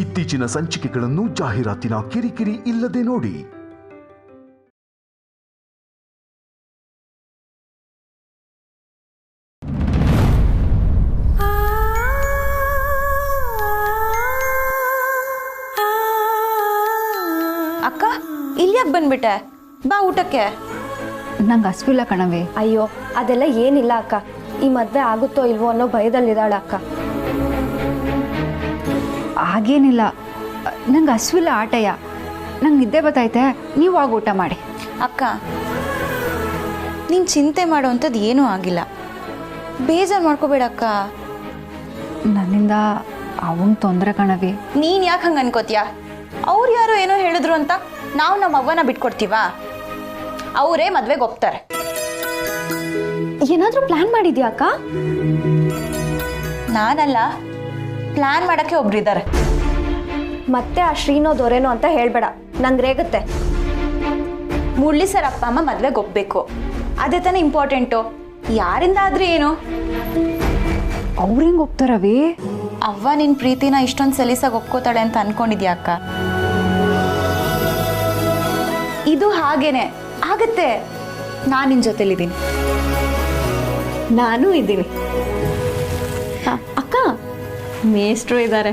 ಇತ್ತೀಚಿನ ಸಂಚಿಕೆಗಳನ್ನು ಜಾಹೀರಾತಿನ ಕಿರಿಕಿರಿ ಇಲ್ಲದೆ ನೋಡಿ. ಅಕ್ಕ ಇಲ್ಯಾಕೆ ಬಂದ್ಬಿಟ್ಟೆ? ಬಾ ಊಟಕ್ಕೆ. ನಂಗೆ ಹಸ್ವಿಲ್ಲ ಕಣವೆ. ಅಯ್ಯೋ ಅದೆಲ್ಲ ಏನಿಲ್ಲ ಅಕ್ಕ, ಈ ಮದುವೆ ಆಗುತ್ತೋ ಇಲ್ವೋ ಅನ್ನೋ ಭಯದಲ್ಲಿದ್ದಾಳ ಅಕ್ಕ. ಹಾಗೇನಿಲ್ಲ, ನಂಗೆ ಹಸ್ವಿಲ್ಲ ಆಟಯ್ಯ. ನಂಗೆ ನಿದ್ದೆ ಬತ್ತೈತೆ, ನೀವು ಆಗ ಊಟ ಮಾಡಿ. ಅಕ್ಕ ನೀನು ಚಿಂತೆ ಮಾಡೋವಂಥದ್ದು ಏನೂ ಆಗಿಲ್ಲ, ಬೇಜಾರು ಮಾಡ್ಕೋಬೇಡ ಅಕ್ಕ. ನನ್ನಿಂದ ಅವನ್ ತೊಂದರೆ ಕಣವಿ. ನೀನು ಯಾಕೆ ಹಂಗೆ ಅನ್ಕೋತೀಯ? ಅವ್ರು ಯಾರೋ ಏನೋ ಹೇಳಿದ್ರು ಅಂತ ನಾವು ನಮ್ಮ ಅವ್ವನ ಬಿಟ್ಕೊಡ್ತೀವಾ? ಅವರೇ ಮದ್ವೆಗೆ ಒಪ್ತಾರೆ. ಏನಾದರೂ ಪ್ಲಾನ್ ಮಾಡಿದ್ಯಾ ಅಕ್ಕ? ನಾನಲ್ಲ, ಪ್ಲಾನ್ ಮಾಡಕ್ಕೆ ಒಬ್ರಿದ್ದಾರೆ. ಮತ್ತೆ ಆ ಶ್ರೀನೋ ದೊರೆನೋ ಅಂತ ಹೇಳ್ಬೇಡ, ನಂಗೆ ರೇಗುತ್ತೆ. ಮುರಳಿ ಸರ್ ಅಪ್ಪ ಅಮ್ಮ ಮದ್ವೆಗೆ ಒಪ್ಬೇಕು, ಅದೇ ತಾನೇ ಇಂಪಾರ್ಟೆಂಟು. ಯಾರಿಂದ ಆದ್ರೆ ಏನು? ಅವ್ರು ಹೆಂಗೆ ಒಪ್ತಾರವಿ? ಅವ್ವ ನಿನ್ನ ಪ್ರೀತಿನ ಇಷ್ಟೊಂದು ಸಲೀಸಾಗಿ ಒಪ್ಕೋತಾಳೆ ಅಂತ ಅನ್ಕೊಂಡಿದ್ಯಾ ಅಕ್ಕ? ಇದು ಹಾಗೇನೆ ಆಗತ್ತೆ. ನಾನು ನಿನ್ನ ಜೊತೆಲಿದ್ದೀನಿ. ನಾನು ಇದ್ದೀನಿ ಅಕ್ಕ. ಮೇಷ್ಟ್ರು ಇದ್ದಾರೆ.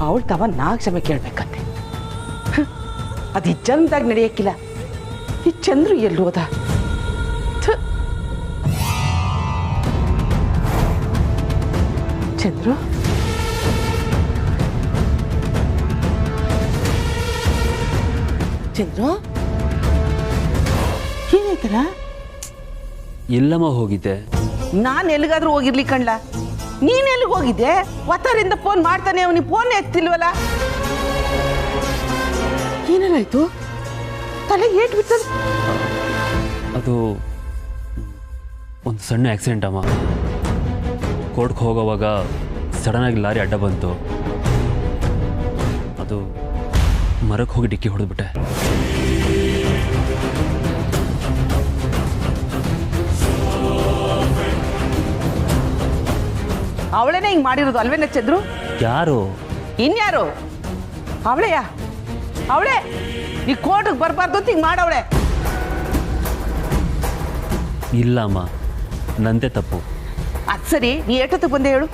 ಅವಳು ತವ ನಾಲ್ಕು ಕ್ಷಮೆ ಕೇಳಬೇಕಂತೆ. ಅದು ಈ ಜನ್ಮದಾಗ ನಡೆಯಕ್ಕಿಲ್ಲ. ಈ ಚಂದ್ರು ಎಲ್ಲಿ ಹೋದ? ಚಂದ್ರು ಚಂದ್ರು ಏನಾಯ್ತಲ್ಲ? ಎಲ್ಲಮ್ಮ ಹೋಗಿದ್ದೆ? ನಾನು ಎಲ್ಲಿಗಾದ್ರೂ ಹೋಗಿರ್ಲಿ ಕಣ್ಲ. ನೀನ್ ಎಲ್ಲಿಗೆ ಹೋಗಿದ್ದೆ? ಒತ್ತಾರಿಂದ ಫೋನ್ ಮಾಡ್ತಾನೆ, ಅವನಿಗೆ ಫೋನ್ ಎತ್ತಿಲ್ವಲ್ಲ. ಏನಾಯ್ತು? ತಲೆ ಏಟ್ ಬಿಟ್ಟದ? ಅದು ಒಂದು ಸಣ್ಣ ಆಕ್ಸಿಡೆಂಟ್ ಅಮ್ಮ. ಕೋರ್ಟ್ಗೆ ಹೋಗೋವಾಗ ಸಡನ್ನಾಗಿ ಲಾರಿ ಅಡ್ಡ ಬಂತು. ಅದು ಮರಕ್ಕೆ ಹೋಗಿ ಡಿಕ್ಕಿ ಹೊಡೆದ್ಬಿಟ್ಟೆ. ಅವಳೇನೆ ಹಿಂಗ್ ಮಾಡಿರೋದು ಅಲ್ವೇನ ಚಂದ್ರು? ಯಾರು? ಇನ್ಯಾರು? ಅವಳೆಯ? ಅವಳೆ ಈ ಕೋರ್ಟ್ಗೆ ಬರಬಾರ್ದು ಅಂತ ಹಿಂಗೆ ಮಾಡವಳೆ. ಇಲ್ಲ ಅಮ್ಮ, ನಂದೇ ತಪ್ಪು. ಅದು ಸರಿ, ನೀ ಏಟೊತ್ತಿಗೆ ಬಂದೆ ಹೇಳು?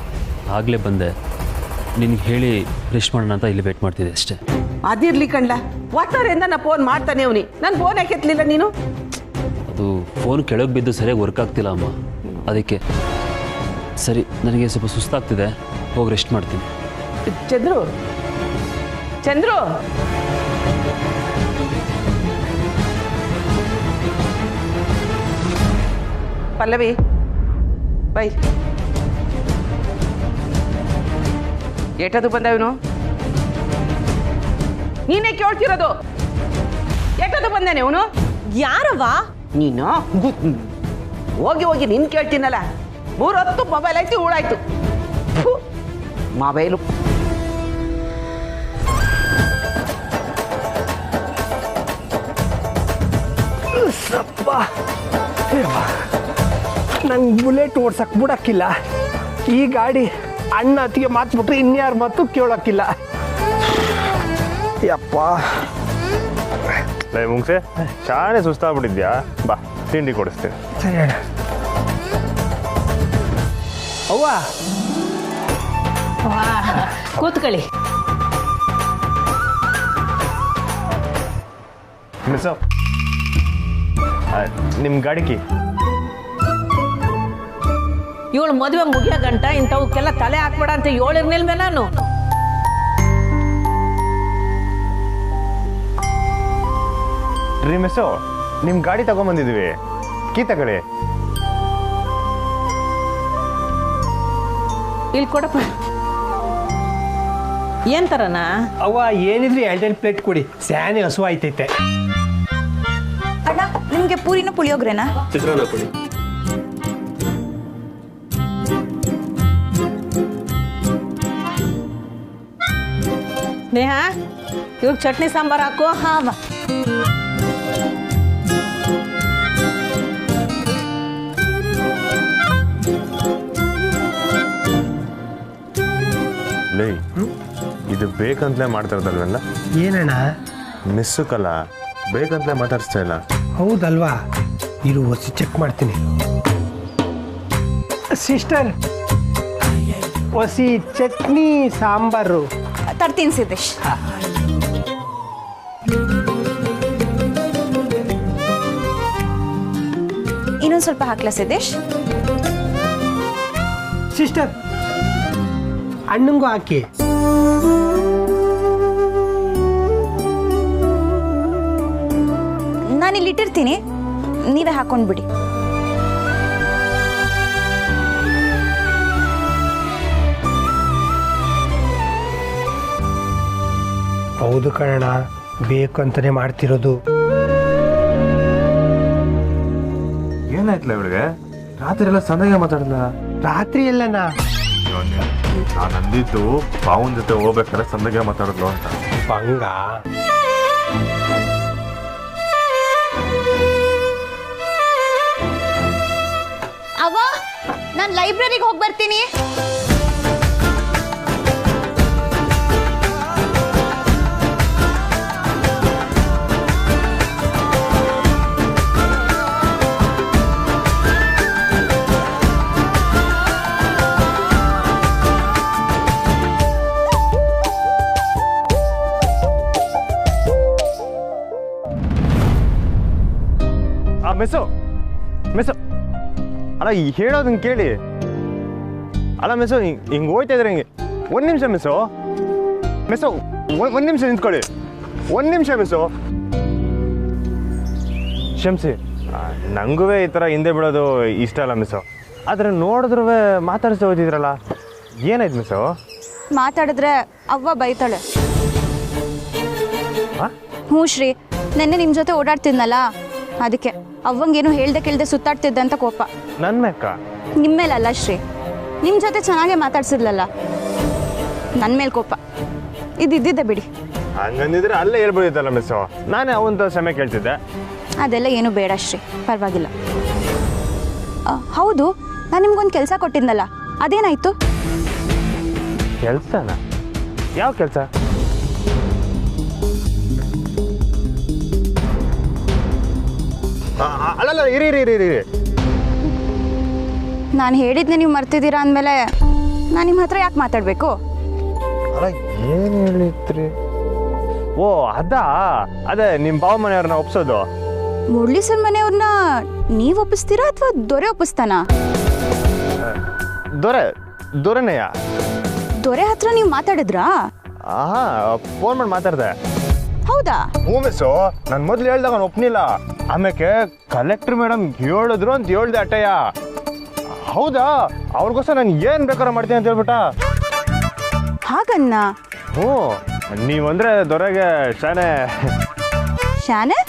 ಆಗಲೇ ಬಂದೆ. ನಿನಗೆ ಹೇಳಿ ರೆಸ್ಟ್ ಮಾಡೋಣ ಅಂತ ಇಲ್ಲಿ ವೇಟ್ ಮಾಡ್ತಿದ್ದೆ ಅಷ್ಟೇ. ಅದಿರ್ಲಿ ಕಣ್ಲ, ಒತ್ತಾರಿಂದ ನಾ ಫೋನ್ ಮಾಡ್ತಾನೆ ಅವನಿ. ನನ್ನ ಫೋನ್ ಯಾಕೆ ಎತ್ತಲಿಲ್ಲ ನೀನು? ಅದು ಫೋನ್ ಕೆಳಗೆ ಬಿದ್ದು ಸರಿಯಾಗಿ ವರ್ಕ್ ಆಗ್ತಿಲ್ಲ ಅಮ್ಮ, ಅದಕ್ಕೆ. ಸರಿ, ನನಗೆ ಸ್ವಲ್ಪ ಸುಸ್ತಾಗ್ತಿದೆ, ಹೋಗಿ ರೆಸ್ಟ್ ಮಾಡ್ತೀನಿ. ಚಂದ್ರು ಚಂದ್ರು ಪಲ್ಲವಿ ಬೈ. ಏಟದು ಬಂದವನು? ನೀನೇ ಕೇಳ್ತಿರೋದು. ಏಟದು ಬಂದಾನೆ ಅವನು? ಯಾರವ್ವ ನೀನು? ಹೋಗಿ ಹೋಗಿ ನಿನ್ ಕೇಳ್ತೀನಲ್ಲ. 3 ಹೊತ್ತು ಮೊಬೈಲ್ ಆಯ್ತು, ಹೂಳಾಯ್ತು. ಮೊಬೈಲು ನಂಗೆ ಬುಲೆಟ್ ಓಡ್ಸಕ್ ಬಿಡಕ್ಕಿಲ್ಲ. ಈ ಗಾಡಿ ಅಣ್ಣ ಅತ್ತಿಗೆ ಮಾತು ಬಿಟ್ರೆ ಇನ್ಯಾರ ಮಾತು ಕೇಳೋಕ್ಕಿಲ್ಲ. ಯಪ್ಪ ಮುಂಗ್ಸೆ ಶಾನೆ ಸುಸ್ತಾಗ್ಬಿಟ್ಟಿದ್ಯಾ? ಬಾ ತಿಂಡಿ ಕೊಡಿಸ್ತೀನಿ. ಸರಿ ಅಣ್ಣ. ಅವ್ವ ಕೂತ್ಕೊಳ್ಳಿ. ಮಿಸ್ ನಿಮ್ಮ ಗಾಡಿಗೆ ಇವಳು ಮದುವೆ ಮುಗಿಯೋ ಗಂಟ ಇಂಥವಕ್ಕೆಲ್ಲ ತಲೆ ಹಾಕ್ಬೇಡ ಅಂತ ಹೇಳಿರ್ನಿಲ್ವೇ ನಾನು? ರೀ ಮಿಸ್ಸು, ನಿಮ್ಮ ಗಾಡಿ ತಗೊಂಬಂದಿದ್ದೀವಿ, ಕೀ ತಗೊಳ್ಳಿ. ಇಲ್ಲಿ ಕೊಡಪ್ಪ. ಏನ್ ತರನಾ? ಅವ್ವ ಏನಿದ್ರಿ 2 ಪ್ಲೇಟ್ ಕೊಡಿ, ಸ್ಯಾನೆ ಹಸು ಆಯ್ತೈತೆ. ಅಣ್ಣ ನಿಮಗೆ ಪೂರಿನ ಪುಳಿಯೋಗ್ರೆನಾ? ಚಿತ್ರಾನ್ನ ಕೊಡಿ. ಸ್ನೇಹ ಇವ್ರಿಗೆ ಚಟ್ನಿ ಸಾಂಬಾರು ಹಾಕು. ಹಾಂ ಲೇ ಇದು ಬೇಕಂತಲೇ ಮಾಡ್ತಿರೋದಲ್ವೆಲ್ಲ? ಏನಣ್ಣ? ಮಿಸ್ಸುಕಲ್ಲ, ಬೇಕಂತಲೇ ಮಾತಾಡಿಸ್ತಾ ಇಲ್ಲ. ಹೌದಲ್ವಾ? ಇರು ಹೊಸಿ ಚೆಕ್ ಮಾಡ್ತೀನಿ. ಸಿಸ್ಟರ್, ಹೊಸಿ ಚಟ್ನಿ ಸಾಂಬಾರು ತರ್ತೀನಿ ಸಿದ್ದೇಶ್. ಇನ್ನೊಂದು ಸ್ವಲ್ಪ ಹಾಕ್ಲಾ ಸಿದ್ದೇಶ್? ಸಿಸ್ಟರ್, ಅಣ್ಣಂಗೂ ಹಾಕಿ. ನಾನಿಲ್ಲಿ ಇಟ್ಟಿರ್ತೀನಿ, ನೀವೇ ಹಾಕೊಂಡ್ಬಿಡಿ. ಹೌದು ಕಣಣ್ಣ, ಬೇಕು ಅಂತಾನೆ ಮಾಡ್ತಿರೋದು. ಏನಾಯ್ತಲ್ಲ ಇವಳಿಗೆ? ರಾತ್ರಿ ಎಲ್ಲ ಸಂದಾಗ ಮಾತಾಡಲ್ಲ. ರಾತ್ರಿ ಎಲ್ಲನಾ? ನಾನು ಅಂದಿದ್ದು ಬಾವನ್ ಜೊತೆ ಹೋಗ್ಬೇಕಾದ್ರೆ ಸಂದಾಗ ಮಾತಾಡಿದ್ಲು ಅಂತ. ಹಂಗ? ಅವ್ವ, ನಾನು ಲೈಬ್ರರಿಗೆ ಹೋಗಿ ಬರ್ತೀನಿ. ಮೆಸ್ಸು ಮೆಸ್ಸು ಅಲ್ಲ, ಹೇಳೋದನ್ನ ಕೇಳಿ. ಅಲ್ಲ ಮೆಸ್ಸು, ಹಿಂಗೆ ಹೋಯ್ತಾ ಇದ್ರೆ ಹಿಂಗೆ. ಒಂದು ನಿಮಿಷ ಮೆಸ್ಸು, ಮೆಸ್ಸು ಒಂದು ನಿಮಿಷ ನಿಂತ್ಕೊಳ್ಳಿ. ಒಂದು ನಿಮಿಷ ಮೆಸ್ಸು. ಕ್ಷಮಿಸಿ, ನನಗೂ ಈ ಥರ ಹಿಂದೆ ಬಿಡೋದು ಇಷ್ಟ ಅಲ್ಲ ಮೆಸ್ಸು. ಆದರೆ ನೋಡಿದ್ರೂ ಮಾತಾಡಿಸ್ತಾ ಹೋಗಿದ್ರಲ್ಲ, ಏನಾಯ್ತು ಮೆಸ್ಸು? ಮಾತಾಡಿದ್ರೆ ಅವ್ವ ಬೈತಾಳೆ. ಹಾಂ? ಹ್ಞೂ ಶ್ರೀ, ನೆನ್ನೆ ನಿಮ್ಮ ಜೊತೆ ಓಡಾಡ್ತಿದ್ನಲ್ಲ, ಅದಕ್ಕೆ ಅವ್ವಂಗೇನು ಹೇಳ್ದೆ ಕೇಳ್ದೆ ಸುತ್ತಾಡ್ತಿದ್ದೆ ಅಂತ ಕೋಪ. ನನ್ನ ಮೇಕ? ನಿಮ್ಮ ಮೇಲಲ್ಲ ಶ್ರೀ, ನಿಮ್ಮ ಜೊತೆ ಚೆನ್ನಾಗೇ ಮಾತಾಡ್ಸಿರ್ಲಲ್ಲ, ನನ್ನ ಮೇಲೆ ಕೋಪ. ಇದ್ದಿದ್ದೆ ಬಿಡಿ. ಹಂಗಂದಿದ್ರೆ ಅಲ್ಲೇ ಹೇಳ್ಬೋದಿತ್ತಲ್ಲ ಮಿಸ್ಸು, ನಾನೇ ಅವಂತ ಸಮಯ ಕೇಳ್ತಿದ್ದೆ. ಅದೆಲ್ಲ ಏನು ಬೇಡ ಶ್ರೀ, ಪರವಾಗಿಲ್ಲ. ಹೌದು, ನಾನು ನಿಮ್ಗೊಂದು ಕೆಲಸ ಕೊಟ್ಟಿದ್ನಲ್ಲ, ಅದೇನಾಯ್ತು? ಕೆಲಸನ? ಯಾವ ಕೆಲಸ? ಅಲ್ಲಲ್ಲ, ಇರಿ ಇರಿ ಇರಿ ಇರಿ. ನಾನು ಹೇಳಿದ್ನೆ ನೀವು ಮರ್ತಿದ್ದೀರಾ ಅಂದಮೇಲೆ ನಾನು ನಿಮ್ಮ ಹತ್ರ ಯಾಕೆ ಮಾತಾಡಬೇಕು? ಅಲ್ಲ, ಏನು ಹೇಳಿದ್ರಿ? ಓ ಅದೇ ನಿಮ್ಮ ಬಾವ ಮನೆಯವ್ರನ್ನ ಒಪ್ಸೋದು. ಮುರಳಿ ಸರ್ ಮನೆಯವ್ರನ್ನ ನೀವು ಒಪ್ಪಿಸ್ತೀರಾ ಅಥವಾ ದೊರೆ ಒಪ್ಪಿಸ್ತಾನ? ದೊರೆನೆಯ? ದೊರೆ ಹತ್ರ ನೀವು ಮಾತಾಡಿದ್ರಾ? ಫೋನ್ ಮಾಡಿ ಮಾತಾಡ್ದೆ. ಹೌದಾ? ಹ್ಞೂ ಮಿಸ್ಸು, ನಾನು ಮೊದಲು ಹೇಳ್ದಾಗ ಅವ್ನು ಒಪ್ನಿಲ್ಲ. ಆಮೇಲೆ ಕಲೆಕ್ಟರ್ ಮೇಡಮ್ ಹೇಳಿದ್ರು ಅಂತ ಹೇಳ್ದೆ ಅಟ್ಟಯ್ಯ. ಹೌದಾ? ಅವ್ರಿಗೋಸ್ಕರ ನಾನು ಏನು ಬೇಕಾದ್ರೂ ಮಾಡ್ತೀನಿ ಅಂತ ಹೇಳ್ಬಿಟ್ಟ. ಹಾಗನ್ನ? ಹ್ಞೂ, ನೀವಂದ್ರೆ ದೊರೆಗೆ ಶಾನೆ ಶಾನೆ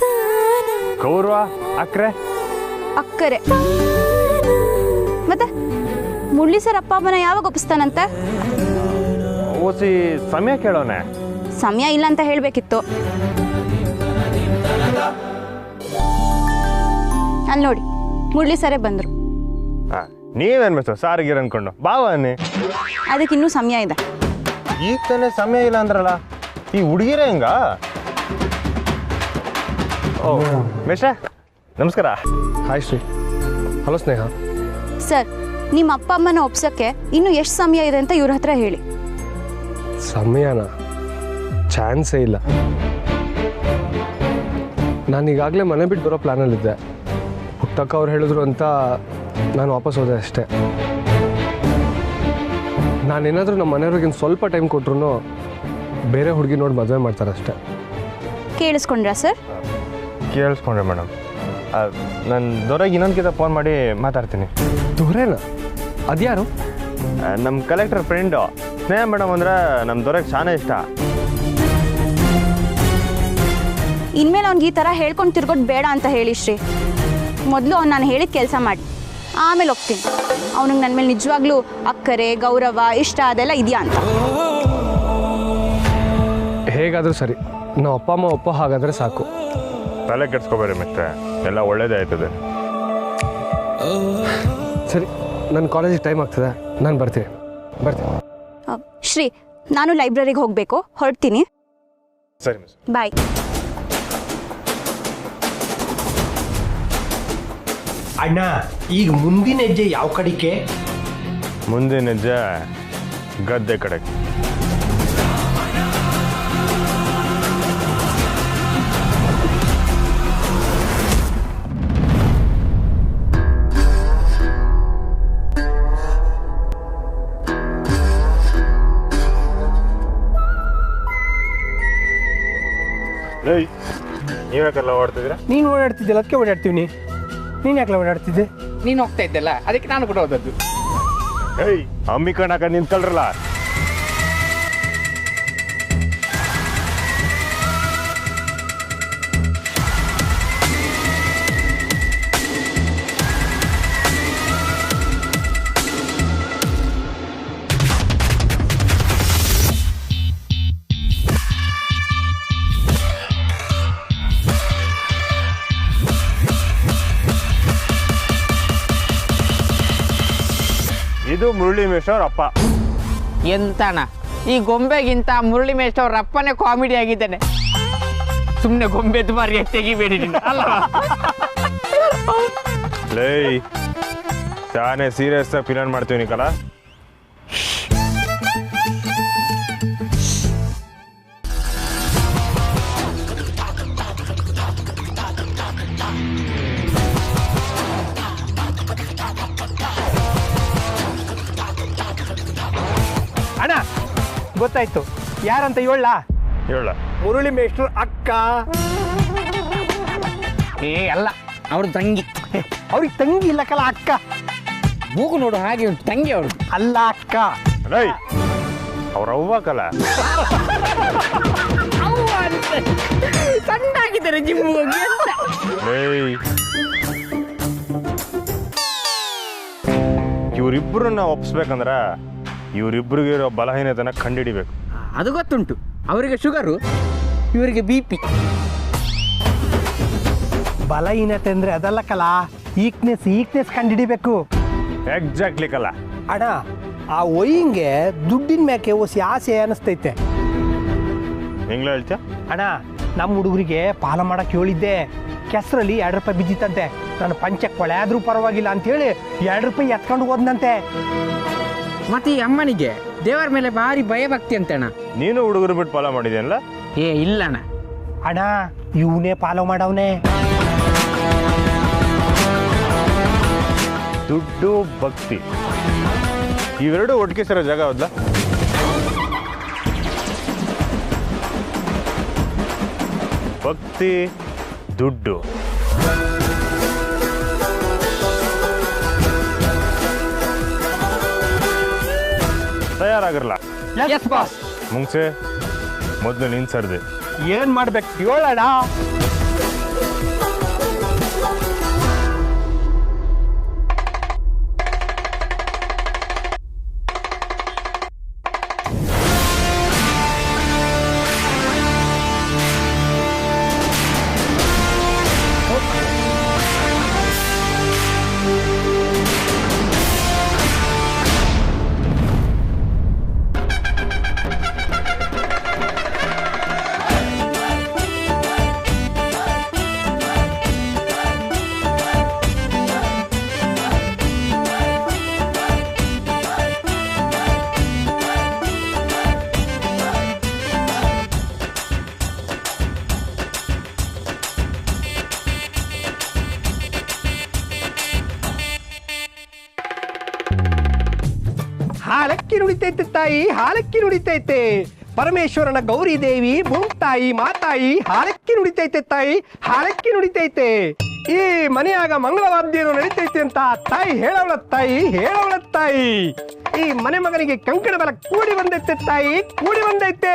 ಗೌರವ ಅಕ್ರೆ ಅಕ್ಕರೆ. ಮತ್ತೆ ಮುರಳಿ ಸರ್ ಅಪ್ಪ ಅಮ್ಮನ ಯಾವಾಗ ಒಪ್ಪಿಸ್ತಾನಂತೆ? ಓಸಿ ಸಮಯ ಕೇಳೋನೆ. ಸಮಯ ಇಲ್ಲ ಅಂತ ಹೇಳ್ಬೇಕಿತ್ತು. ಅಲ್ಲಿ ನೋಡಿ, ಮುರಳಿ ಸರೇ ಬಂದ್ರು. ನೀವೇನ್ ಮಿಸ್ ಸಾರಿಗಿರ ಅನ್ಕೊಂಡು ಬಾವ ಅನ್ನಿ. ಅದಕ್ಕಿನ್ನೂ ಸಮಯ ಇದೆ. ಈಗ ತಾನೇ ಸಮಯ ಇಲ್ಲ ಅಂದ್ರಲ್ಲ, ಈ ಹುಡುಗಿರೇ ಹಿಂಗ? ಓ ಮೇಷ, ನಮಸ್ಕಾರ. ಹಾಯ್ ಶ್ರೀ. ಹಲೋ ಸ್ನೇಹ. ಸರ್, ನಿಮ್ಮ ಅಪ್ಪ ಅಮ್ಮನ ಒಪ್ಸಕ್ಕೆ ಇನ್ನೂ ಎಷ್ಟು ಸಮಯ ಇದೆ ಅಂತ ಇವ್ರ ಹತ್ರ ಹೇಳಿ. ಸಮಯನ? ಚಾನ್ಸೇ ಇಲ್ಲ. ನಾನು ಈಗಾಗಲೇ ಮನೆ ಬಿಟ್ಟು ಬರೋ ಪ್ಲ್ಯಾನಲ್ಲಿದ್ದೆ. ಹುಟ್ಟಕ್ಕ ಅವ್ರು ಹೇಳಿದ್ರು ಅಂತ ನಾನು ವಾಪಸ್ ಹೋದೆ ಅಷ್ಟೇ. ನಾನೇನಾದರೂ ನಮ್ಮ ಮನೆಯವ್ರಿಗಿಂತ ಸ್ವಲ್ಪ ಟೈಮ್ ಕೊಟ್ರು ಬೇರೆ ಹುಡುಗಿ ನೋಡಿ ಮದುವೆ ಮಾಡ್ತಾರೆ ಅಷ್ಟೇ. ಕೇಳಿಸ್ಕೊಂಡ್ರಾ ಸರ್? ಕೇಳಿಸ್ಕೊಂಡ್ರೆ ಮೇಡಮ್. ನಾನು ದೊರೆಗೆ ಇನ್ನೊಂದ್ಕಿಂತ ಫೋನ್ ಮಾಡಿ ಮಾತಾಡ್ತೀನಿ. ದೊರೆನ? ಅದ್ಯಾರು? ನಮ್ಮ ಕಲೆಕ್ಟರ್ ಫ್ರೆಂಡು ಸ್ನೇಹ ಮೇಡಮ್ ಅಂದ್ರೆ ನಮ್ಮ ದೊರೆಗೆ ಶಾನೆ ಇಷ್ಟ. ಇನ್ಮೇಲೆ ಅವ್ನಿಗೆ ಈ ಥರ ಹೇಳ್ಕೊಂಡು ತಿರ್ಗೋದು ಬೇಡ ಅಂತ ಹೇಳಿ ಶ್ರೀ. ಮೊದಲು ಅವ್ನು ನಾನು ಹೇಳಿದ ಕೆಲಸ ಮಾಡಿ, ಆಮೇಲೆ ಹೋಗ್ತೀನಿ. ಅವನಿಗೆ ನನ್ನ ಮೇಲೆ ನಿಜವಾಗ್ಲೂ ಅಕ್ಕರೆ, ಗೌರವ, ಇಷ್ಟ ಅದೆಲ್ಲ ಇದೆಯಾ ಅಂತ. ಹೇಗಾದರೂ ಸರಿ, ನಾವು ಅಪ್ಪ ಅಮ್ಮ ಒಪ್ಪೋ ಹಾಗಾದರೆ ಸಾಕು. ತಲೆ ಕೆಡ್ಸ್ಕೊಬೇಡಿ ಮಿಸ್ಟ್ರೆ, ಎಲ್ಲ ಒಳ್ಳೇದೇ ಆಯ್ತದೆ. ಸರಿ, ನನ್ನ ಕಾಲೇಜಿಗೆ ಟೈಮ್ ಆಗ್ತದೆ, ನಾನು ಬರ್ತೀನಿ. ಶ್ರೀ, ನಾನು ಲೈಬ್ರರಿಗೆ ಹೋಗಬೇಕು, ಹೊರಡ್ತೀನಿ. ಸರಿ ಮಿಸ್. ಬಾಯ್. ಅಣ್ಣ, ಈಗ ಮುಂದಿನ ಹೆಜ್ಜೆ ಯಾವ ಕಡೆಗೆ? ಮುಂದಿನ ಹೆಜ್ಜೆ ಗದ್ದೆ ಕಡೆಗೆ. ನೀವು ಯಾಕೆಲ್ಲ ಓಡ್ತಿದ್ದೀರಾ? ನೀನು ಓಡಾಡ್ತಿದ್ದಿಲ್ಲ, ಅದಕ್ಕೆ ಓಡಾಡ್ತೀವಿ. ನೀನು ಯಾಕೆಲ್ಲ ಓಡಾಡ್ತಿದ್ದೆ? ನೀನು ಹೋಗ್ತಾ ಇದ್ದಲ್ಲ, ಅದಕ್ಕೆ ನಾನು ಕೂಡ ಹೋದದ್ದು. ಏಯ್, ಅಮ್ಮಿ ಕಣಕ ನಿಂತ್ಕೊಳ್ರಲ್ಲ. ಇದು ಮುರಳಿ ಮೇಶ್ವರ್ ಅಪ್ಪ. ಎಂತಣ್ಣ, ಈ ಗೊಂಬೆಗಿಂತ ಮುರಳಿ ಮೇಷ್ಟ್ರ ಅವ್ರ ಅಪ್ಪನೇ ಕಾಮಿಡಿ ಆಗಿದ್ದಾನೆ. ಸುಮ್ಮನೆ ಗೊಂಬೆ ದುಬಾರಿ ತೆಗಿಬೇಡಿ ಅಲ್ವಾ? ಲೈ, ತಾನೇ ಸೀರಿಯಸ್ ಆಗಿ ಫಿಲನ್ ಮಾಡ್ತೀವಿ ನಿಕಲ. ಅಣ್ಣ, ಗೊತ್ತಾಯ್ತು ಯಾರಂತ ಹೇಳ. ಮುರಳಿ ಮೇಷ್ಟ್ರ ಅಕ್ಕ. ಅಲ್ಲ, ಅವ್ರ ತಂಗಿ. ಅವ್ರಿಗೆ ತಂಗಿ ಇಲ್ಲಕ್ಕಲ್ಲ, ಅಕ್ಕ. ಮೂಗು ನೋಡು ಹಾಗೆ ಉಂಟು, ತಂಗಿ ಅವ್ರು. ಅಲ್ಲ, ಅಕ್ಕ. ಅವ್ರ ಅವ್ವಕಲ್ಲ. ಸಣ್ಣಾಗಿದ್ದಾರೆ ಜಿಮ್ ಹೋಗಿ. ಇವರಿಬ್ಬರನ್ನ ಒಪ್ಪಿಸ್ಬೇಕಂದ್ರ ಇವರಿಬ್ಬರಿಗೆ ಇರೋ ಬಲಹೀನತೆನ ಕಂಡುಹಿಡಿಬೇಕು. ಅದು ಗೊತ್ತುಂಟು. ಅವರಿಗೆ ಶುಗರು, ಇವರಿಗೆ BP. ಬಲಹೀನತೆ ಅಂದ್ರೆ ಅದಲ್ಲ ಕಲ, ಈಕ್ನೆಸ್ ಕಂಡುಹಿಡಿಬೇಕು. ಎಕ್ಸಾಕ್ಟ್ಲಿ ಕಲ. ಅಣ್ಣ, ಆ ಒಯ್ಯಿಂಗೆ ದುಡ್ಡಿನ ಮ್ಯಾಕೆ ಒಸಿ ಆಸೆ ಅನಿಸ್ತೈತೆ. ಹೆಂಗ್ಲ ಹೇಳ್ತೀಯ? ಅಣ್ಣ, ನಮ್ಮ ಹುಡುಗರಿಗೆ ಪಾಲ ಮಾಡಕ್ಕೆ ಹೇಳಿದ್ದೆ. ಕೆಸರಲ್ಲಿ 2 ರೂಪಾಯಿ ಬಿದ್ದಿತ್ತಂತೆ. ನಾನು ಪಂಚಕ್ಕೆ ಕೊಳೆ ಆದ್ರೂ ಪರವಾಗಿಲ್ಲ ಅಂತೇಳಿ 2 ರೂಪಾಯಿ ಎತ್ಕೊಂಡು ಹೋದ್ನಂತೆ. ಮತ್ತೆ ಈ ಅಮ್ಮನಿಗೆ ದೇವರ ಮೇಲೆ ಭಾರಿ ಭಯ ಭಕ್ತಿ ಅಂತಣ್ಣ. ನೀನು ಹುಡುಗರು ಬಿಟ್ಟು ಫಾಲೋ ಮಾಡಿದ್ಯಲ್ಲ? ಇಲ್ಲಣ್ಣ. ಅಣ್ಣ, ಇವನೇ ಫಾಲೋ ಮಾಡವನೇ. ದುಡ್ಡು ಭಕ್ತಿ ಇವೆರಡು ಒಟ್ಟಿಗೆ ಸೇರೋ ಜಾಗ ಹೌದಾ? ಭಕ್ತಿ, ದುಡ್ಡು. ತಯಾರಾಗಿರಲ್ಲ. ಮುಂಚೆ ಮೊದಲು ನೀನ್ ಸರ್ದೆ ಏನ್ ಮಾಡ್ಬೇಕು ಹೇಳೋಣ? ಹಾಲಕ್ಕಿ ನುಡಿತೈತೆ ತಾಯಿ, ಹಾಲಕ್ಕಿ ನುಡಿತೈತೆ. ಪರಮೇಶ್ವರನ ಗೌರಿ ದೇವಿ ಭೂಮ್ತಾಯಿ ಮಾತಾಯಿ ಹಾಲಕ್ಕಿ ನುಡಿತೈತೆ ತಾಯಿ, ಹಾಲಕ್ಕಿ ನುಡಿತೈತೆ. ಈ ಮನೆಯಾಗ ಮಂಗಳವಾದ್ಯನು ನಡೀತೈತೆ ಅಂತ ತಾಯಿ ಹೇಳವಳ ತಾಯಿ, ಹೇಳವಳ ತಾಯಿ. ಈ ಮನೆ ಮಗನಿಗೆ ಕಂಕಣ ಬಲ ಕೂಡಿ ಬಂದೈತೆ ತಾಯಿ, ಕೂಡಿ ಬಂದೈತೆ.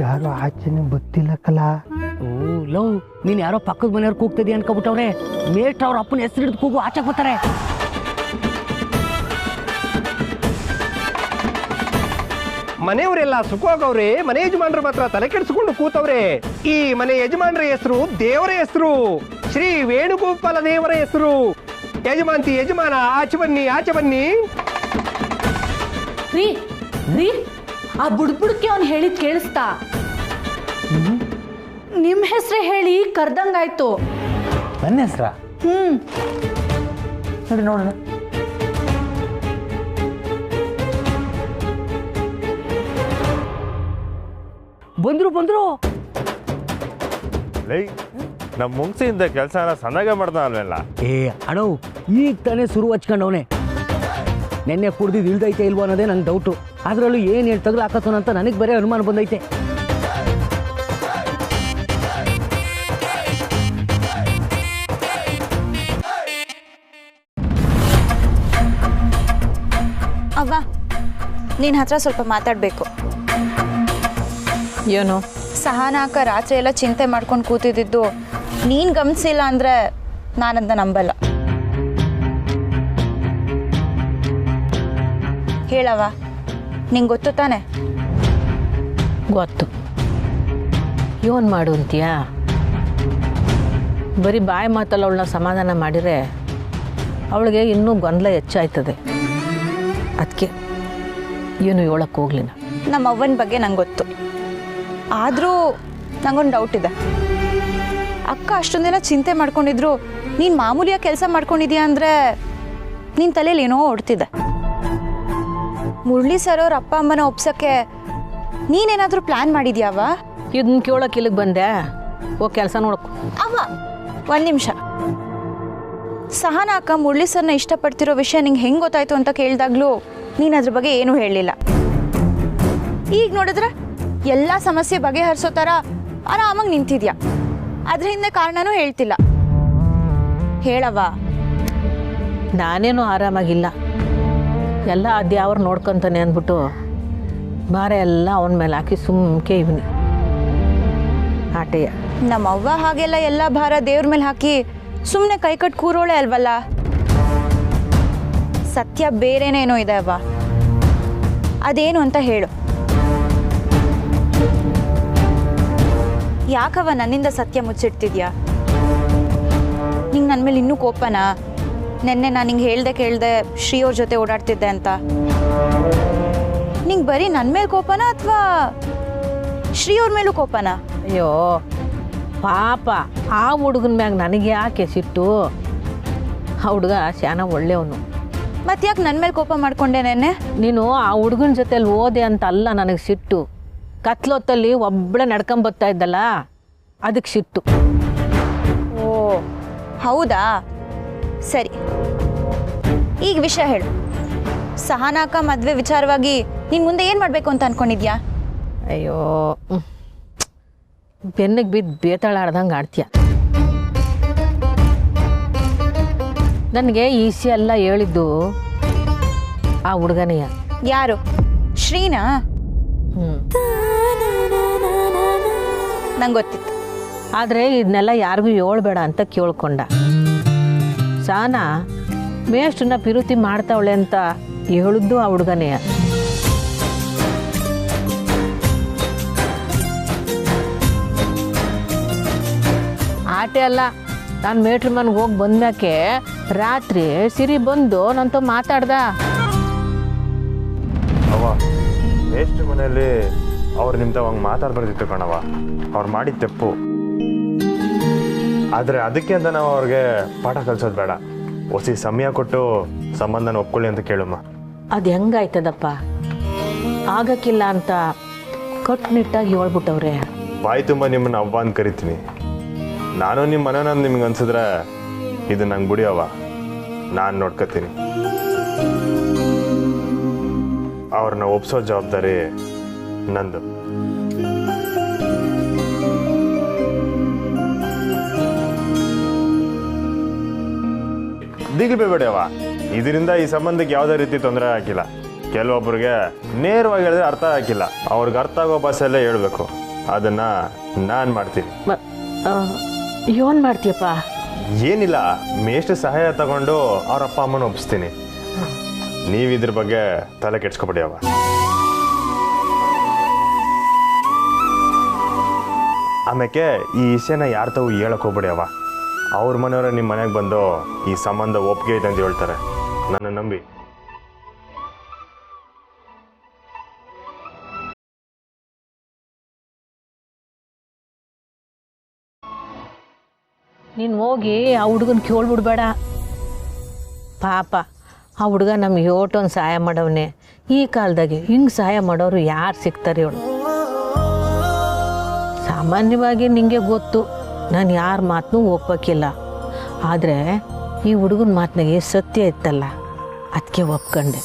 ಯಾರು ಆಚೆನೆ ಗೊತ್ತಿಲ್ಲ ಕಲ. ಲವ್, ನೀನ್ ಯಾರೋ ಪಕ್ಕದ ಮನೆಯವ್ರು ಕೂಗ್ತದಿ ಅನ್ಕೋಬಿಟ್ಟವ್ರೆ. ಮೇಷ್ಟ್ರ ಅವ್ರ ಅಪ್ಪನ ಹೆಸರು ಹಿಡಿದು ಕೂಗು ಆಚೆಗೆ ಬರ್ತಾರೆ. ಮನೆಯವರೆಲ್ಲ ಸುಖವಾಗವ್ರೆ, ಮನೆ ಯಜಮಾನ್ರು ಮಾತ್ರ ತಲೆ ಕೆಡಿಸ್ಕೊಂಡು ಕೂತವ್ರೆ. ಈ ಮನೆ ಯಜಮಾನ್ರ ಹೆಸರು ದೇವರ ಹೆಸರು, ಶ್ರೀ ವೇಣುಗೋಪಾಲ ದೇವರ ಹೆಸರು. ಯಜಮಾಂತಿ ಯಜಮಾನ ಆಚೆ ಬನ್ನಿ, ಆಚೆ ಬನ್ನಿ. ರೀ ರೀ ಆ ಬುಡ್ಬುಡ್ಕೆ ಅವ್ನು ಹೇಳಿದ್ ಕೇಳಿಸ್ತಾ? ನಿಮ್ಮ ಹೆಸರೇ ಹೇಳಿ ಕರ್ದಂಗಾಯ್ತು. ನನ್ನ ಹೆಸ್ರ ನೋಡಿ ನೋಡೋಣ. ಬಂದ್ರು ಲೈ ನಮ್ಮ ಮುಂಗ್ಸಿಯಿಂದ ಕೆಲಸ ಎಲ್ಲ ಸಣ್ಣಗೆ ಮಾಡ್ದ ಅಲ್ವೆಲ್ಲ. ಅಣ್ಣ ಈಗ ತಾನೇ ಶುರು ಹಚ್ಕೊಂಡವನೆ. ನೆನ್ನೆ ಕುಡ್ದಿದ್ದು ಇಳ್ದೈತೆ ಇಲ್ವೋ ಅನ್ನೋದೇ ನಂಗೆ ಡೌಟು. ಅದರಲ್ಲೂ ಏನು ಹೇಳಿ ತಗಲು ಹಾಕತ್ತೋನ ಅಂತ ನನಗೆ ಬರೀ ಅನುಮಾನ ಬಂದೈತೆ. ಅವ್ವ, ನಿನ್ನ ಹತ್ರ ಸ್ವಲ್ಪ ಮಾತಾಡಬೇಕು. ಏನು? ಸಹನಾಕ ರಾತ್ರಿ ಎಲ್ಲ ಚಿಂತೆ ಮಾಡ್ಕೊಂಡು ಕೂತಿದ್ದು ನೀನು ಗಮನಿಸಿಲ್ಲ ಅಂದರೆ ನಾನದನ್ನ ನಂಬಲ್ಲ. ಹೇಳವ, ನಿಂಗೆ ಗೊತ್ತು ತಾನೆ? ಗೊತ್ತು. ಇವನ್ ಮಾಡು ಅಂತೀಯಾ? ಬರೀ ಬಾಯಿ ಮಾತಲ್ಲ ಅವಳನ್ನ ಸಮಾಧಾನ ಮಾಡಿದರೆ ಅವಳಿಗೆ ಇನ್ನೂ ಗೊಂದಲ ಹೆಚ್ಚಾಯ್ತದೆ. ಅದಕ್ಕೆ ಏನು ಹೇಳಕ್ಕೆ ಹೋಗ್ಲಿನ. ನಮ್ಮ ಅವ್ವನ ಬಗ್ಗೆ ನಂಗೆ ಗೊತ್ತು. ಆದರೂ ನಂಗೊಂದು ಡೌಟ್ ಇದೆ. ಅಕ್ಕ ಅಷ್ಟೊಂದೆಲ್ಲ ಚಿಂತೆ ಮಾಡ್ಕೊಂಡಿದ್ರು ನೀನು ಮಾಮೂಲಿಯಾಗಿ ಕೆಲಸ ಮಾಡ್ಕೊಂಡಿದ್ಯಾ ಅಂದರೆ ನಿನ್ನ ತಲೆಯಲ್ಲಿ ಏನೋ ಓಡ್ತಿದೆ. ಮುರಳಿ ಸರ್ ಅವ್ರ ಅಪ್ಪ ಅಮ್ಮನ ಒಪ್ಸೋಕ್ಕೆ ನೀನೇನಾದರೂ ಪ್ಲ್ಯಾನ್ ಮಾಡಿದ್ಯಾವ? ಇದನ್ನ ಕೇಳೋಕೆ ಇಲ್ಲಿಗೆ ಬಂದೆ. ಹೋಗಿ ಕೆಲಸ ನೋಡೋಕು. ಅವ್ವ, ಒಂದು ನಿಮಿಷ. ಸಹನಾ ಅಕ್ಕ ಮುರಳಿ ಸರ್ನ ಇಷ್ಟಪಡ್ತಿರೋ ವಿಷಯ ನಿಂಗೆ ಹೆಂಗೆ ಗೊತ್ತಾಯ್ತು ಅಂತ ಕೇಳಿದಾಗ್ಲೂ ನೀನು ಅದ್ರ ಬಗ್ಗೆ ಏನೂ ಹೇಳಲಿಲ್ಲ. ಈಗ ನೋಡಿದ್ರೆ ಎಲ್ಲ ಸಮಸ್ಯೆ ಬಗೆಹರಿಸೋ ಥರ ಆರಾಮಾಗಿ ನಿಂತಿದ್ಯಾ. ಅದ್ರ ಹಿಂದೆ ಕಾರಣನೂ ಹೇಳ್ತಿಲ್ಲ. ಹೇಳವ್ವ. ನಾನೇನು ಆರಾಮಾಗಿಲ್ಲ. ಎಲ್ಲ ಅದ್ಯಾವ್ರು ನೋಡ್ಕೊತಾನೆ ಅಂದ್ಬಿಟ್ಟು ಭಾರ ಎಲ್ಲ ಅವನ ಮೇಲೆ ಹಾಕಿ ಸುಮ್ಕೆ ಇವನಿ ಆಟೆಯ. ನಮ್ಮ ಅವ್ವ ಹಾಗೆಲ್ಲ ಎಲ್ಲ ಭಾರ ದೇವ್ರ ಮೇಲೆ ಹಾಕಿ ಸುಮ್ಮನೆ ಕೈ ಕಟ್ಟು ಕೂರೋಳೆ ಅಲ್ವಲ್ಲ. ಸತ್ಯ ಬೇರೆನೇನೋ ಇದೆ ಅವ್ವ. ಅದೇನು ಅಂತ ಹೇಳು. ಯಾಕವ್ವ ನನ್ನಿಂದ ಸತ್ಯ ಮುಚ್ಚಿಡ್ತಿದ್ಯಾ? ನಿಂಗೆ ನನ್ನ ಮೇಲೆ ಇನ್ನೂ ಕೋಪನಾ? ನೆನ್ನೆ ನಾನು ನಿಂಗೆ ಹೇಳ್ದೆ ಕೇಳ್ದೆ ಶ್ರೀ ಅವ್ರ ಜೊತೆ ಓಡಾಡ್ತಿದ್ದೆ ಅಂತ. ನಿಂಗೆ ಬರೀ ನನ್ನ ಮೇಲೆ ಕೋಪನಾ ಅಥವಾ ಶ್ರೀ ಅವ್ರ ಮೇಲೂ ಕೋಪನಾ? ಅಯ್ಯೋ ಪಾಪ, ಆ ಹುಡುಗನ ಮ್ಯಾಗ ನನಗೆ ಯಾಕೆ ಸಿಟ್ಟು? ಆ ಹುಡುಗ ಶಾನ ಒಳ್ಳೆಯವನು. ಮತ್ತೆ ಯಾಕೆ ನನ್ನ ಮೇಲೆ ಕೋಪ ಮಾಡ್ಕೊಂಡೆ ನೆನ್ನೆ? ನೀನು ಆ ಹುಡುಗನ ಜೊತೆಲಿ ಓದೆ ಅಂತ ಅಲ್ಲ ನನಗೆ ಸಿಟ್ಟು. ಕತ್ಲೊತ್ತಲ್ಲಿ ಒಬ್ಬಳೆ ನಡ್ಕೊಂಬರ್ತಾ ಇದ್ದಲ್ಲ, ಅದಕ್ಕೆ ಸಿಟ್ಟು. ಓ ಹೌದಾ, ಸರಿ. ಈಗ ವಿಷಯ ಹೇಳು. ಸಹನಾಕ ಮದುವೆ ವಿಚಾರವಾಗಿ ನೀನು ಮುಂದೆ ಏನು ಮಾಡಬೇಕು ಅಂತ ಅನ್ಕೊಂಡಿದ್ಯಾ? ಅಯ್ಯೋ, ಬೆನ್ನಿಗೆ ಬಿದ್ದು ಬೇತಾಳಾಡ್ದಂಗೆ ಆಡ್ತೀಯ. ನನಗೆ ಈಸಿ ಎಲ್ಲ ಹೇಳಿದ್ದು ಆ ಹುಡುಗನೆಯ. ಯಾರು? ಶ್ರೀನಾ? ನಂಗೆ ಗೊತ್ತಿತ್ತು. ಆದರೆ ಇದನ್ನೆಲ್ಲ ಯಾರಿಗೂ ಹೇಳ್ಬೇಡ ಅಂತ ಕೇಳ್ಕೊಂಡ. ಸಾನಾ ಮೇಷ್ಟನ್ನ ಪಿರುತಿ ಮಾಡ್ತಾವಳೆ ಅಂತ ಹೇಳಿದ್ದು ಆ ಹುಡುಗನೆಯ. ಆಟೆ ಅಲ್ಲ. ನಾನು ಮೇಟ್ರ್ ಮನೆಗೆ ಹೋಗಿ ಬಂದ್ಮ್ಯಾಕೆ ರಾತ್ರಿ ಸಿರಿ ಬಂದು ನಂತ ಮಾತಾಡ್ದ. ಅವ ಎಷ್ಟು ಮನೆಯಲ್ಲಿ ಅವ್ರು ನಿಮ್ತ ಹಂಗೆ ಮಾತಾಡ್ಬಾರ್ದಿತ್ತು ಕಣವ. ಅವ್ರು ಮಾಡಿದ ತಪ್ಪು. ಆದರೆ ಅದಕ್ಕೆ ಅಂತ ನಾವು ಅವ್ರಿಗೆ ಪಾಠ ಕಲಿಸೋದು ಬೇಡ. ಹೊಸಿ ಸಮಯ ಕೊಟ್ಟು ಸಂಬಂಧನ ಒಪ್ಕೊಳ್ಳಿ ಅಂತ ಕೇಳಮ್ಮ. ಅದು ಹೆಂಗಾಯ್ತದಪ್ಪ? ಆಗಕ್ಕಿಲ್ಲ ಅಂತ ಕಟ್ಟುನಿಟ್ಟಾಗಿ ಹೇಳ್ಬಿಟ್ಟವ್ರೆ. ಬಾಯಿ ತುಂಬ ನಿಮ್ಮನ್ನು ಅವ್ವ ಅಂತ ಕರಿತೀನಿ. ನಾನು ನಿಮ್ಮ ಮನೇನ ನಿಮ್ಗೆ ಅನ್ಸಿದ್ರೆ ಇದು ನಂಗೆ ಬಿಡಿಯವ, ನಾನು ನೋಡ್ಕೊತೀನಿ. ಅವ್ರನ್ನ ಒಪ್ಸೋ ಜವಾಬ್ದಾರಿ ನಂದು. ದಿಗ್ಲು ಬೇಬೇಡವ. ಇದರಿಂದ ಈ ಸಂಬಂಧಕ್ಕೆ ಯಾವುದೇ ರೀತಿ ತೊಂದರೆ ಆಗಿಲ್ಲ. ಕೆಲವೊಬ್ಬರಿಗೆ ನೇರವಾಗಿ ಹೇಳಿದ್ರೆ ಅರ್ಥ ಆಗಿಲ್ಲ. ಅವ್ರಿಗೆ ಅರ್ಥ ಆಗೋ ಭಾಷೆಯಲ್ಲೇ ಹೇಳ್ಬೇಕು. ಅದನ್ನ ನಾನು ಮಾಡ್ತೀನಿ. ಏನು ಮಾಡ್ತೀಯಪ್ಪ? ಏನಿಲ್ಲ, ಮೇಷ್ಟು ಸಹಾಯ ತಗೊಂಡು ಅವ್ರ ಅಪ್ಪ ಅಮ್ಮನ ಒಪ್ಪಿಸ್ತೀನಿ. ನೀವು ಇದ್ರ ಬಗ್ಗೆ ತಲೆ ಕೆಡ್ಸ್ಕೊಬೇಡಿ ಅವ. ಆಮೇಲೆ ಈ ವಿಷಯನ ಯಾರ ತಾವು ಹೇಳಕ್ ಹೋಗ್ಬೇಡಿ ಅವ. ಅವ್ರ ಮನೆಯವರೇ ನಿಮ್ಮ ಮನೆಗೆ ಬಂದು ಈ ಸಂಬಂಧ ಒಪ್ಪಿಗೆ ಇದೆ ಅಂತ ಹೇಳ್ತಾರೆ. ನನ್ನ ನಂಬಿ. ನೀನು ಹೋಗಿ ಆ ಹುಡುಗನ ಕೇಳ್ಬಿಡ್ಬೇಡ. ಪಾಪ ಆ ಹುಡುಗ ನಮ್ಗೆ ಓಟೊಂದು ಸಹಾಯ ಮಾಡವನೆ. ಈ ಕಾಲದಾಗೆ ಹಿಂಗೆ ಸಹಾಯ ಮಾಡೋರು ಯಾರು ಸಿಗ್ತಾರೆ ಇವಳು? ಸಾಮಾನ್ಯವಾಗಿ ನಿಂಗೆ ಗೊತ್ತು, ನಾನು ಯಾರ ಮಾತನ್ನೂ ಒಪ್ಪಕ್ಕಿಲ್ಲ. ಆದರೆ ಈ ಹುಡುಗನ ಮಾತಿನಾಗೆ ಸತ್ಯ ಇತ್ತಲ್ಲ, ಅದಕ್ಕೆ ಒಪ್ಕೊಂಡೆ.